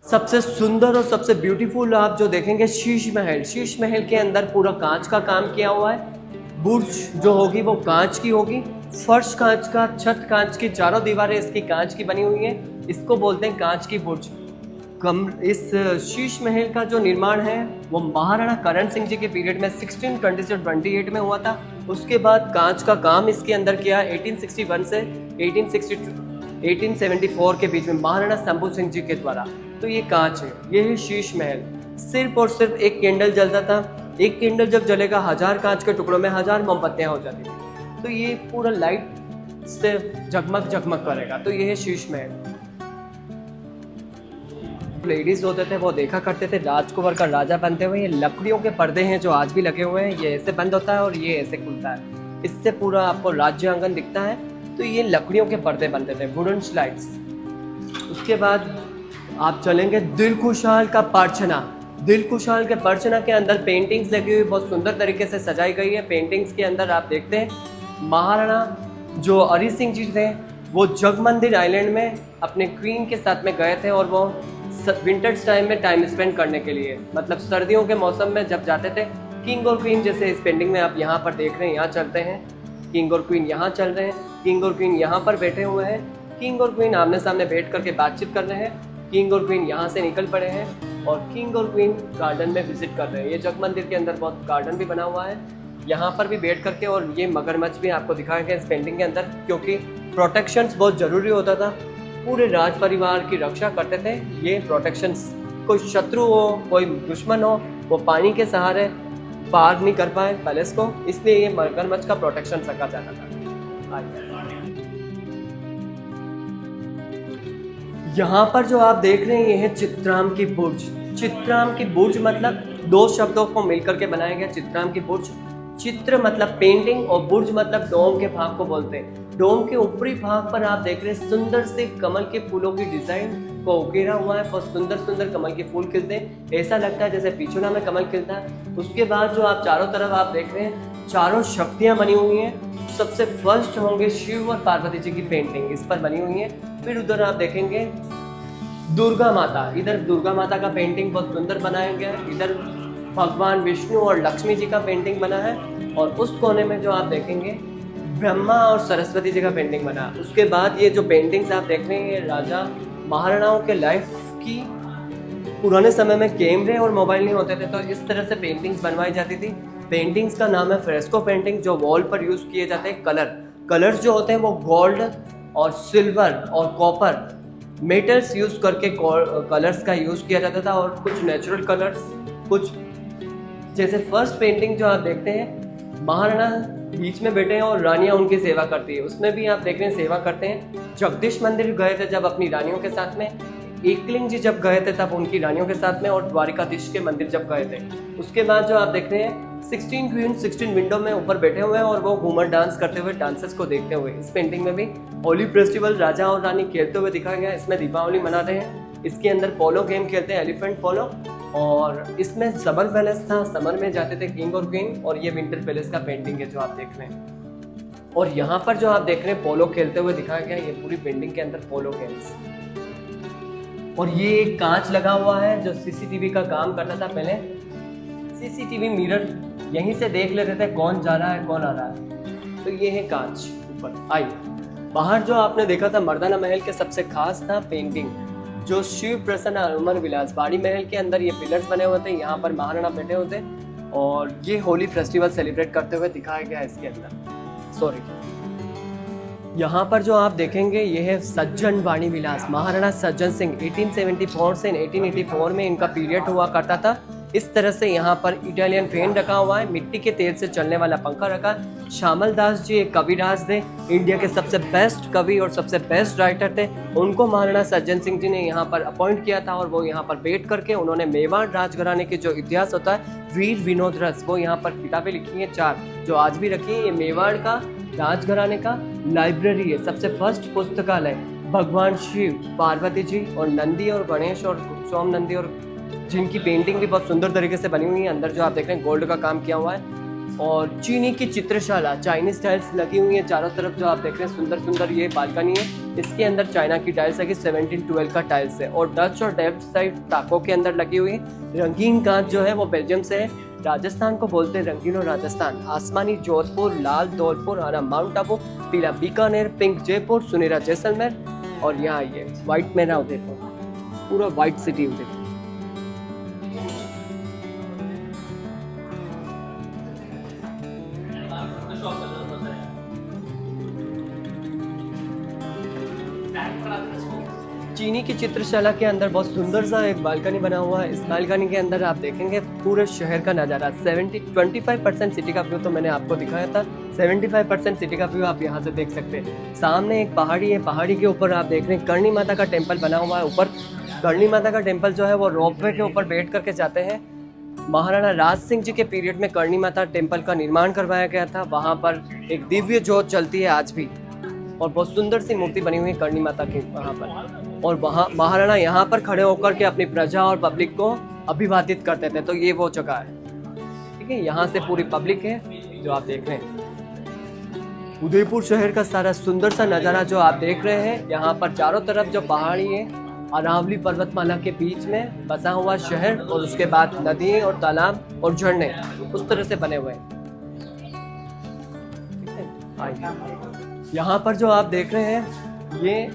सबसे सुंदर और सबसे ब्यूटीफुल आप जो देखेंगे शीश महल। शीश महल के अंदर पूरा कांच का काम किया हुआ है। बुर्ज जो होगी वो कांच की होगी, फर्श कांच का, छत कांच की, चारों दीवारें इसकी कांच की बनी हुई हैं। इसको बोलते हैं कांच की बुर्ज। इस शीश महल का जो निर्माण है वो महाराणा करण सिंह जी के पीरियड में 1620 से 28 में हुआ था। उसके बाद कांच का काम इसके अंदर किया 1861 से 1874 के बीच में महाराणा शंभू सिंह जी के द्वारा। तो ये कांच है, ये है शीश महल। सिर्फ और सिर्फ एक कैंडल जलता था। एक कैंडल जब जलेगा 1000 कांच के टुकड़ों में 1000 मोमबत्तियां हो जाती थी। तो ये पूरा लाइट से जगमग जगमग करेगा। तो ये है शीश महल। लेडीज होते थे वो देखा करते थे राजकुमार का राजा बनते हुए। ये लकड़ियों के पर्दे हैं जो आज भी लगे हुए हैं। ये ऐसे बंद होता है और ये ऐसे खुलता है। इससे पूरा आपको राज्य आंगन दिखता है। तो ये लकड़ियों के पर्दे बनते थे, वुडन स्लाइड्स। उसके बाद आप चलेंगे दिल खुशहाल का परछना। दिल खुशहाल के परछना के अंदर पेंटिंग्स लगी हुई बहुत सुंदर तरीके से सजाई गई है। पेंटिंग्स के अंदर आप देखते हैं महाराणा जो हरि सिंह जी थे वो जगमंदिर आइलैंड में अपने क्वीन के साथ में गए थे और वो विंटर्स टाइम में टाइम स्पेंड करने के लिए, मतलब सर्दियों के मौसम में जब जाते थे। किंग और क्वीन जैसे इस पेंटिंग में आप यहाँ पर देख रहे हैं, यहाँ चलते हैं। किंग और क्वीन यहाँ चल रहे हैं, किंग और क्वीन यहाँ पर बैठे हुए हैं। किंग और क्वीन आमने सामने बैठ करके बातचीत कर रहे हैं। किंग और क्वीन यहाँ से निकल पड़े हैं और किंग और क्वीन गार्डन में विजिट कर रहे हैं। ये जगमंदिर के अंदर बहुत गार्डन भी बना हुआ है, यहाँ पर भी बैठ करके। और ये मगरमच्छ भी आपको दिखाया गया इस पेंटिंग के अंदर, क्योंकि प्रोटेक्शंस बहुत ज़रूरी होता था। पूरे राज परिवार की रक्षा करते थे ये प्रोटेक्शंस। कोई शत्रु हो, कोई दुश्मन हो, वो पानी के सहारे पार नहीं कर पाए पैलेस को, इसलिए ये मगरमच्छ का प्रोटेक्शन रखा जाता था। यहाँ पर जो आप देख रहे हैं ये है चित्राम की बुर्ज। चित्राम की बुर्ज मतलब दो शब्दों को मिलकर के बनाया गया चित्राम की बुर्ज। चित्र मतलब पेंटिंग और बुर्ज मतलब डोम के भाग को बोलते हैं। डोम के ऊपरी भाग पर आप देख रहे हैं सुंदर से कमल के फूलों की डिजाइन को उकेरा हुआ है। बहुत सुंदर सुंदर कमल के फूल खिलते हैं, ऐसा लगता है जैसे पिछोला में कमल खिलता है। उसके बाद जो आप चारों तरफ आप देख रहे हैं चारों शक्तियां बनी हुई हैं। सबसे फर्स्ट होंगे शिव और पार्वती जी की पेंटिंग इस पर बनी हुई है। फिर उधर आप देखेंगे दुर्गा माता, इधर दुर्गा माता का पेंटिंग बहुत सुंदर बनाया गया है। इधर भगवान विष्णु और लक्ष्मी जी का पेंटिंग बना है। और उस कोने में जो आप देखेंगे ब्रह्मा और सरस्वती जी का पेंटिंग बना। उसके बाद ये जो पेंटिंग्स आप देख रहे हैं ये राजा महाराणाओं के लाइफ की। पुराने समय में कैमरे और मोबाइल नहीं होते थे तो इस तरह से पेंटिंग्स बनवाई जाती थी। पेंटिंग्स का नाम है फ्रेस्को पेंटिंग, जो वॉल पर यूज़ किए जाते हैं। कलर्स जो होते हैं वो गोल्ड और सिल्वर और कॉपर मेटल्स यूज़ करके कलर्स का यूज़ किया जाता था। और कुछ नेचुरल कलर्स, कुछ जैसे फर्स्ट पेंटिंग जो आप देखते हैं महाराणा बीच में बैठे हैं और रानियां उनकी सेवा करती है, उसमें भी आप देख रहे हैं सेवा करते हैं। जगदीश मंदिर गए थे जब अपनी रानियों के साथ में, एकलिंग जी जब गए थे तब उनकी रानियों के साथ में, और द्वारिकाधीश के मंदिर जब गए थे। उसके बाद जो आप देख रहे हैं 16 क्वीन 16 विंडो में ऊपर बैठे हुए हैं और वो घूमर डांस करते हुए डांसर्स को देखते हुए। इस पेंटिंग में भी होली फेस्टिवल राजा और रानी खेलते हुए दिखाया गया। इसमें दीपावली मनाते हैं। इसके अंदर पोलो गेम खेलते हैं, एलिफेंट पोलो। और इसमें समर पैलेस था, समर में जाते थे किंग और क्वीन। और ये विंटर पैलेस का पेंटिंग है जो आप देख रहे हैं। और यहाँ पर जो आप देख रहे हैं पोलो खेलते हुए दिखाया गया। ये पूरी पेंटिंग के अंदर पोलो गेम्स। और ये एक कांच लगा हुआ है जो सीसीटीवी का काम करता था पहले। सीसीटीवी मिरर यहीं से देख लेते थे कौन जा रहा है कौन आ रहा है। तो ये है कांच। ऊपर आई बाहर जो आपने देखा था मर्दाना महल के सबसे खास था पेंटिंग जो शिव प्रसन्न अमर विलास। बाड़ी महल के अंदर ये पिलर्स बने हुए थे, यहाँ पर महाराणा बैठे होते और ये होली फेस्टिवल सेलिब्रेट करते हुए दिखाया गया है इसके अंदर। सॉरी, यहाँ पर जो आप देखेंगे ये है सज्जन वाणी विलास। महाराणा सज्जन सिंह 1874 से 1884 में इनका पीरियड हुआ करता था। इस तरह से यहाँ पर इटालियन फैन रखा हुआ है, मिट्टी के तेल से चलने वाला पंखा रखा। श्यामल दास जी एक कविराज थे, इंडिया के सबसे बेस्ट कवि और सबसे बेस्ट राइटर थे। उनको महाराणा सज्जन सिंह जी ने यहाँ पर अपॉइंट किया था और वो यहाँ पर बैठ करके उन्होंने मेवाड़ राजघराने के जो इतिहास होता है वीर विनोद रस, वो यहाँ पर किताबें लिखी हैं 4 जो आज भी रखी है। ये मेवाड़ का राजघराने का लाइब्रेरी है। सबसे फर्स्ट पुस्तकालय भगवान शिव, पार्वती जी और नंदी और गणेश और सोम नंदी और जिनकी पेंटिंग भी बहुत सुंदर तरीके से बनी हुई है। अंदर जो आप देख रहे हैं गोल्ड का काम किया हुआ है। और चीनी की चित्रशाला, चाइनीज टाइल्स लगी हुई है चारों तरफ जो आप देख रहे हैं। सुंदर सुंदर ये बालकनी है इसके अंदर चाइना की टाइल्स है कि 1712 का टाइल्स है, और डच और डेप्थ साइड ताकों के अंदर लगी हुई है। रंगीन कांच जो है वो बेल्जियम से है। राजस्थान को बोलते हैं रंगीन और राजस्थान। आसमानी जोधपुर, लाल धौलपुर, हरा माउंट आबू, पीला बीकानेर, पिंक जयपुर, सुनहरा जैसलमेर, और यहाँ ये व्हाइट में ना उदयपुर, पूरा व्हाइट सिटी उदयपुर। चीनी की चित्रशाला के अंदर बहुत सुंदर सा एक बालकनी बना हुआ है। इस बालकनी के अंदर आप देखेंगे पूरे शहर का नज़ारा। 25% सिटी का व्यू तो मैंने आपको दिखाया था, 75% सिटी का व्यू आप यहाँ से देख सकते हैं। सामने एक पहाड़ी है, पहाड़ी के ऊपर आप देख रहे हैं करणी माता का टेम्पल बना हुआ है। ऊपर करणी माता का टेम्पल जो है वो रोपवे के ऊपर बैठ करके जाते हैं। महाराणा राज सिंह जी के पीरियड में करणी माता टेम्पल का निर्माण करवाया गया था। वहाँ पर एक दिव्य ज्योत चलती है आज भी, और बहुत सुंदर सी मूर्ति बनी हुई है करणी माता की वहाँ पर। और वहाँ महाराणा यहाँ पर खड़े होकर के अपनी प्रजा और पब्लिक को अभिवादित करते थे। तो ये वो जगह है, ठीक है। यहाँ से पूरी पब्लिक है जो आप देख रहे हैं। उदयपुर शहर का सारा सुंदर सा नज़ारा जो आप देख रहे हैं, यहाँ पर चारों तरफ जो पहाड़ी है, अरावली पर्वतमाला के बीच में बसा हुआ शहर, और उसके बाद नदी और तालाब और झरने उस तरह से बने हुए हैं। यहाँ पर जो आप देख रहे हैं ये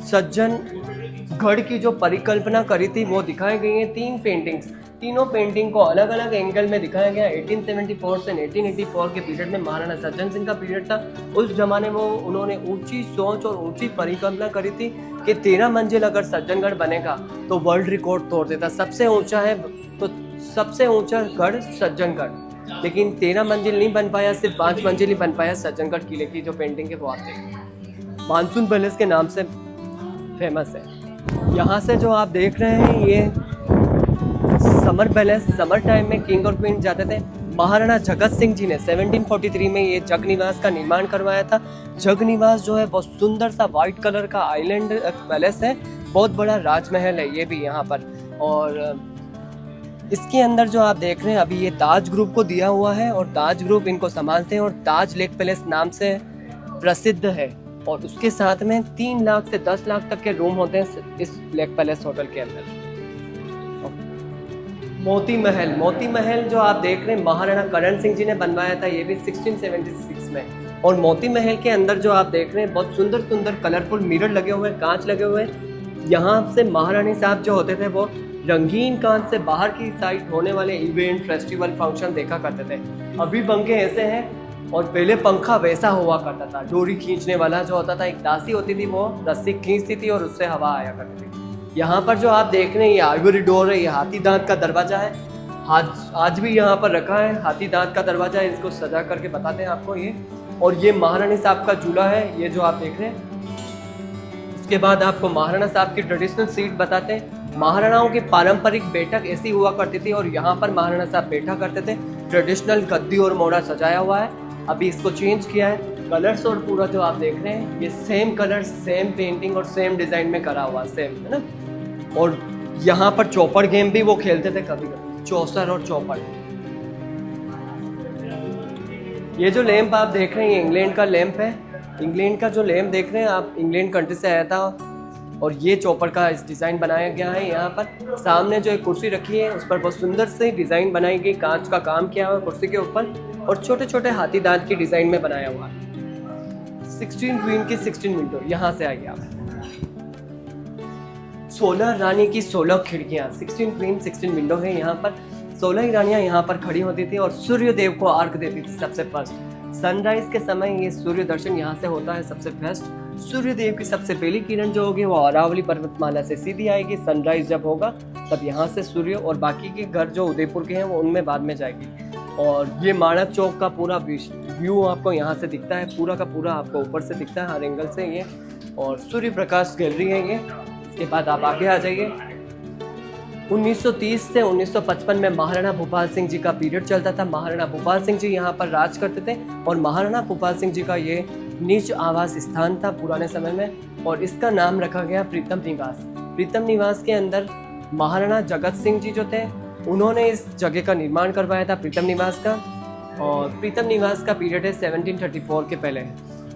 सज्जनगढ़ की जो परिकल्पना करी थी वो दिखाई गई है। 3 पेंटिंग्स, तीनों पेंटिंग को अलग अलग एंगल में दिखाया गया। 1874 से 1884 के पीरियड में महाराणा सज्जन सिंह का पीरियड था। उस जमाने में उन्होंने ऊंची सोच और ऊंची परिकल्पना करी थी कि 13 मंजिल अगर सज्जनगढ़ बनेगा तो वर्ल्ड रिकॉर्ड तोड़ देता। सबसे ऊंचा है तो सबसे ऊंचा गढ़ सज्जनगढ़, लेकिन 13 मंजिल नहीं बन पाया, सिर्फ 5 मंजिल ही बन पाया। सज्जनगढ़ किले की जो पेंटिंग है वो आप देखिए, मानसून पैलेस के नाम से फेमस है। यहाँ से जो आप देख रहे हैं ये समर पैलेस, समर टाइम में किंग और क्वीन जाते थे। महाराणा जगत सिंह जी ने 1743 में ये जग निवास का निर्माण करवाया था। जग निवास जो है बहुत सुंदर सा व्हाइट कलर का आइलैंड पैलेस है, बहुत बड़ा राजमहल है ये भी यहाँ पर। और इसके अंदर जो आप देख रहे हैं अभी ये ताज ग्रुप को दिया हुआ है, और ताज ग्रुप इनको संभालते हैं, और ताज लेक पैलेस नाम से प्रसिद्ध है। और उसके साथ में 3 लाख से 10 लाख तक के रूम होते हैं इस लेक पैलेस होटल के अंदर। मोती महल, मोती महल जो आप देख रहे हैं महाराणा करण सिंह जी ने बनवाया था, ये भी 1676 में। और मोती महल के अंदर जो आप देख रहे हैं बहुत सुंदर सुंदर कलरफुल मिरर लगे हुए हैं, कांच लगे हुए हैं। यहाँ से महारानी साहब जो होते थे वो रंगीन कांच से बाहर की साइड होने वाले इवेंट, फेस्टिवल, फंक्शन देखा करते थे। अभी पंखे ऐसे हैं, और पहले पंखा वैसा हुआ करता था, डोरी खींचने वाला जो होता था। एक दासी होती थी वो रस्सी खींचती थी और उससे हवा आया करती थी। यहाँ पर जो आप देख रहे हैं ये आइवरी डोर है, ये हाथी दांत का दरवाजा है। आज भी यहाँ पर रखा है हाथी दांत का दरवाजा, इसको सजा करके बताते हैं आपको ये। और ये महारानी साहब का झूला है, ये जो आप देख रहे हैं। उसके बाद आपको महाराणा साहब की ट्रेडिशनल सीट बताते हैं। महाराणाओं की पारंपरिक बैठक ऐसी हुआ करती थी, और यहाँ पर महाराणा साहब बैठा करते थे। ट्रेडिशनल गद्दी और मोड़ा सजाया हुआ है, अभी इसको चेंज किया है। कलर्स और पूरा जो आप देख रहे हैं ये सेम कलर, सेम पेंटिंग और सेम डिजाइन में करा हुआ, सेम है ना। और यहाँ पर चौपड़ गेम भी वो खेलते थे कभी कभी, चौसर और चौपड़। ये जो लैंप आप देख रहे हैं ये इंग्लैंड का लैंप है। इंग्लैंड का जो लैंप देख रहे हैं आप, इंग्लैंड कंट्री से आया था, और ये चौपड़ का इस डिज़ाइन बनाया गया है। यहाँ पर सामने जो एक कुर्सी रखी है उस पर बहुत सुंदर से डिज़ाइन बनाई गई, कांच का काम किया हुआ कुर्सी के ऊपर, और छोटे छोटे हाथी दांत की डिज़ाइन में बनाया हुआ है। 16 क्वीन की 16 विंडो, यहाँ से आइए आप। 16 रानी की 16 खिड़कियाँ, 16 क्वीन 16 विंडो है यहाँ पर। 16 ही रानियाँ यहाँ पर खड़ी होती थी और सूर्य देव को अर्घ देती थी सबसे फर्स्ट। सनराइज के समय ये सूर्य दर्शन यहाँ से होता है सबसे फर्स्ट। सूर्य देव की सबसे पहली किरण जो होगी वो अरावली पर्वतमाला से सीधी आएगी। सनराइज जब होगा तब यहाँ से सूर्य, और बाकी के घर जो उदयपुर के हैं वो उनमें बाद में जाएगी। और ये माणक चौक का पूरा व्यू आपको यहाँ से दिखता है, पूरा का पूरा आपको ऊपर से दिखता है हर एंगल से ये। और सूर्य प्रकाश गैलरी है ये। इसके बाद आप आगे आ जाइए। 1930 से 1955 में महाराणा भूपाल सिंह जी का पीरियड चलता था। महाराणा भूपाल सिंह जी यहाँ पर राज करते थे, और महाराणा भूपाल सिंह जी का ये नीच आवास स्थान था पुराने समय में, और इसका नाम रखा गया प्रीतम निवास। प्रीतम निवास के अंदर महाराणा जगत सिंह जी जो थे उन्होंने इस जगह का निर्माण करवाया था, प्रीतम निवास का। और प्रीतम निवास का पीरियड है 1734 के पहले।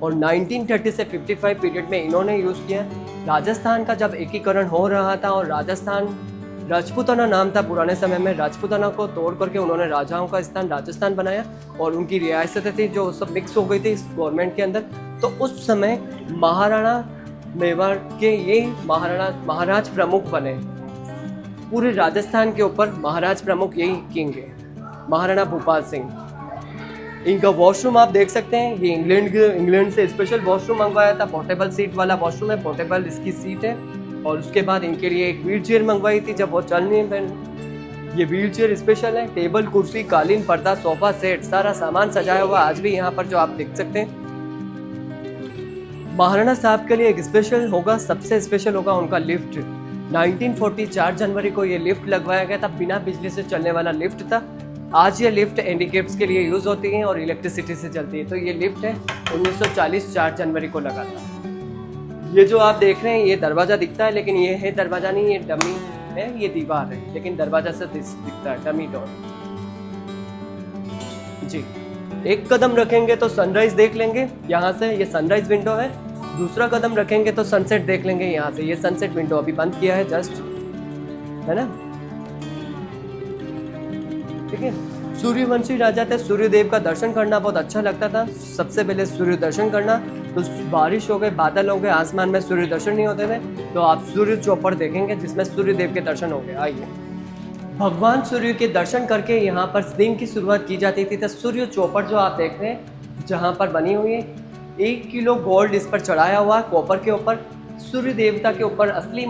और 1930 से 55 पीरियड में इन्होंने यूज़ किया। राजस्थान का जब एकीकरण हो रहा था और राजस्थान राजपूताना नाम था पुराने समय में, राजपूताना को तोड़ करके उन्होंने राजाओं का स्थान राजस्थान बनाया और उनकी रियासतें थी जो सब मिक्स हो गई थी इस गवर्नमेंट के अंदर। तो उस समय महाराणा मेवाड़ के ये महाराज प्रमुख बने। पूरे राजस्थान के ऊपर महाराज प्रमुख यही किंग है, महाराणा भूपाल सिंह। इनका वॉशरूम आप देख सकते हैं, ये इंग्लैंड से स्पेशल वॉशरूम मंगवाया था। पोर्टेबल सीट वाला वॉशरूम है, पोर्टेबल इसकी सीट है। और उसके बाद इनके लिए एक व्हील चेयर मंगवाई थी जब वो चल नहीं पाए। ये व्हील चेयर स्पेशल है। टेबल, कुर्सी, कालीन, पर्दा, सोफा सेट, सारा सामान सजाया हुआ आज भी यहाँ पर जो आप देख सकते हैं। महाराणा साहब के लिए एक स्पेशल होगा, सबसे स्पेशल होगा उनका लिफ्ट। 1940 4 जनवरी को ये लिफ्ट लगवाया गया था, बिना बिजली से चलने वाला लिफ्ट था। आज ये लिफ्ट हैंडीकैप्स के लिए यूज़ होती है और इलेक्ट्रिसिटी से चलती है। तो ये लिफ्ट है 1940 4 जनवरी को लगा था। ये जो आप देख रहे हैं ये दरवाज़ा दिखता है, लेकिन ये है दरवाज़ा नहीं, ये डमी है, ये दीवार है, लेकिन दरवाज़ा से दिखता है, डमी डोर जी। एक कदम रखेंगे तो सनराइज देख लेंगे यहाँ से, ये सनराइज विंडो है। दूसरा कदम रखेंगे तो सनसेट देख लेंगे यहाँ से, ये सनसेट विंडो अभी बंद किया है जस्ट, है ना, ठीक है। सूर्यवंशी राजा थे, सूर्यदेव का दर्शन करना बहुत अच्छा लगता था। सबसे पहले सूर्य दर्शन करना, तो बारिश हो गए, बादल हो गए, आसमान में सूर्य दर्शन नहीं होते थे, तो आप सूर्य चौपड़ देखेंगे जिसमें सूर्यदेव के दर्शन हो गए। आइए, भगवान सूर्य के दर्शन करके यहाँ पर दिन की शुरुआत की जाती थी। तो सूर्य चौपड़ जो आप देख रहे हैं जहाँ पर बनी हुई है, 1 किलो गोल्ड इस पर चढ़ाया हुआ है कॉपर के ऊपर। सूर्य देवता के ऊपर असली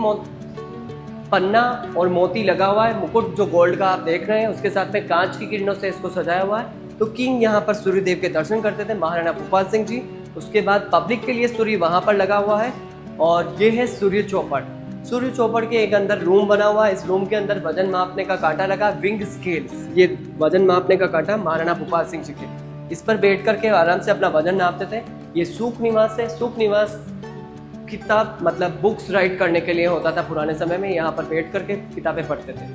पन्ना और मोती लगा हुआ है। मुकुट जो गोल्ड का आप देख रहे हैं उसके साथ में कांच की किरणों से इसको सजाया हुआ है। तो किंग यहाँ पर सूर्यदेव के दर्शन करते थे, महाराणा भूपाल सिंह जी। उसके बाद पब्लिक के लिए सूर्य वहाँ पर लगा हुआ है। और ये है सूर्य चौपड़। सूर्य चौपड़ के एक अंदर रूम बना हुआ है। इस रूम के अंदर वजन मापने का कांटा लगा, विंग स्केल्स, ये वजन मापने का कांटा महाराणा भूपाल सिंह जी के। इस पर बैठ करके आराम से अपना वजन नापते थे। ये सूख निवास है। सूख निवास किताब मतलब बुक्स राइट करने के लिए होता था पुराने समय में, यहाँ पर बैठ करके किताबें पढ़ते थे।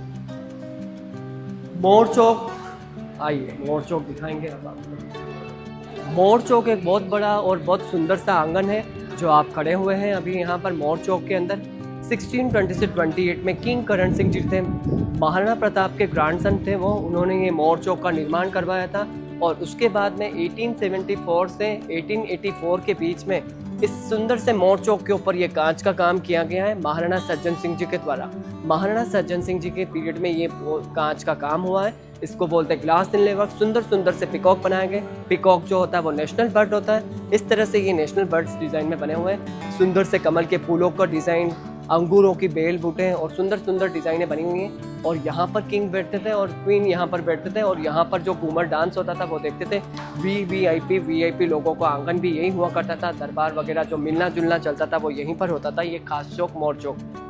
मोर चौक, आइए मोर चौक दिखाएंगे अब आपको। मोर चौक एक बहुत बड़ा और बहुत सुंदर सा आंगन है जो आप खड़े हुए हैं अभी यहाँ पर मोर चौक के अंदर। 1620 से 28 में किंग करण सिंह जी थे, महाराणा प्रताप के ग्रैंडसन थे वो, उन्होंने ये मोर चौक का निर्माण करवाया था। और उसके बाद में 1874 से 1884 के बीच में इस सुंदर से मोर चौक के ऊपर ये कांच का काम किया गया है महाराणा सज्जन सिंह जी के द्वारा। महाराणा सज्जन सिंह जी के पीरियड में ये कांच का काम हुआ है। इसको बोलते हैं ग्लास इनले वर्क। सुंदर सुंदर से पिकॉक बनाए गए। पिकॉक जो होता है वो नेशनल बर्ड होता है। इस तरह से ये नेशनल बर्ड्स डिज़ाइन में बने हुए हैं। सुंदर से कमल के फूलों का डिज़ाइन, अंगूरों की बेल बूटे और सुंदर सुंदर डिज़ाइनें बनी हुई हैं। और यहाँ पर किंग बैठते थे और क्वीन यहाँ पर बैठते थे। और यहाँ पर जो घूमर डांस होता था वो देखते थे। वीआईपी लोगों का आंगन भी यही हुआ करता था। दरबार वगैरह जो मिलना जुलना चलता था वो यहीं पर होता था। ये खास चौक मोर चौक।